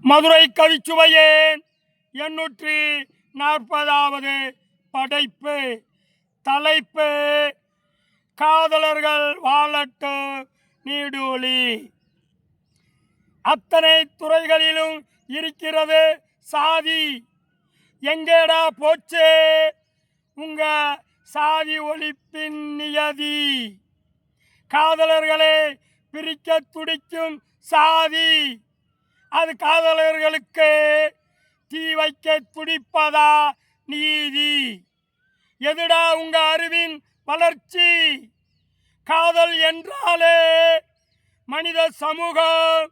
மதுரை கவிச்சுவையேன் 840வது படைப்பு. தலைப்பு காதலர்கள் வாழட்டு நீடூழி. அத்தனை துறைகளிலும் இருக்கிறது சாதி. எங்கேடா போச்சே உங்க சாதி ஒழிப்பின் நியதி? காதலர்களை பிரிக்க துடிக்கும் சாதி, அது காதலர்களுக்கு தீ வைக்க துடிப்பதா நீதி? எதுடா உங்க அறிவின் வளர்ச்சி? காதல் என்றாலே மனித சமூகம்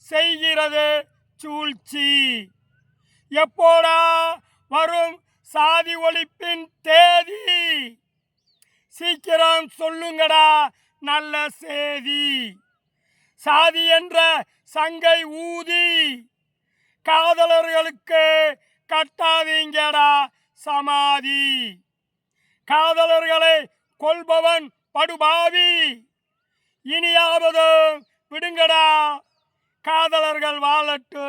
செய்கிறது சூழ்ச்சி. எப்போடா வரும் சாதி ஒழிப்பின் தேதி? சீக்கிரம் சொல்லுங்கடா நல்ல செய்தி. சாதி என்ற சங்கை ஊதி காதலர்களுக்கு கட்டாதீங்கடா சமாதி. காதலர்களை கொல்பவன் படுபாவி, இனியாவது விடுங்கடா காதலர்கள் வாழட்டு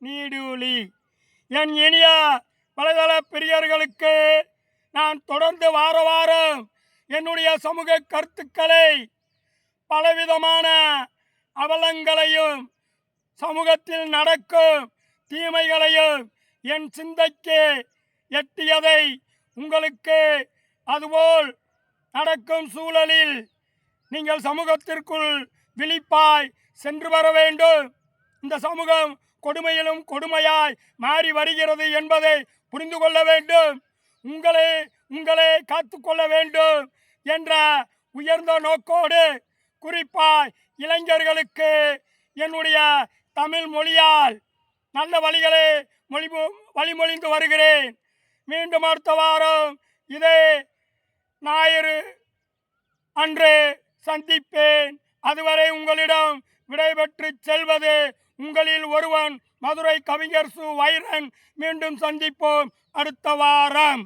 நீடூழி. என் இனிய வலைதள பிரியர்களுக்கு நான் தொடர்ந்து வாரம் என்னுடைய சமூக கருத்துக்களை, பலவிதமான அவலங்களையும் சமூகத்தில் நடக்கும் தீமைகளையும் என் சிந்தைக்கு எட்டியதை உங்களுக்கு அதுபோல் நடக்கும் சூழலில் நீங்கள் சமூகத்திற்குள் விழிப்பாய் சென்று வர வேண்டும். இந்த சமூகம் கொடுமையிலும் கொடுமையாய் மாறி வருகிறது என்பதை புரிந்து கொள்ள வேண்டும். உங்களை காத்துக்கொள்ள வேண்டும் என்ற உயர்ந்த நோக்கோடு குறிப்பாய் இளைஞர்களுக்கு என்னுடைய தமிழ் மொழியால் நல்ல வழிகளை வழிமொழிந்து வருகிறேன். மீண்டும் அடுத்த வாரம் இதே ஞாயிறு அன்று சந்திப்பேன். அதுவரை உங்களிடம் விடைபெற்று செல்வது உங்களில் ஒருவன், மதுரை கவிஞர் சு. வைரன். மீண்டும் சந்திப்போம் அடுத்த வாரம்.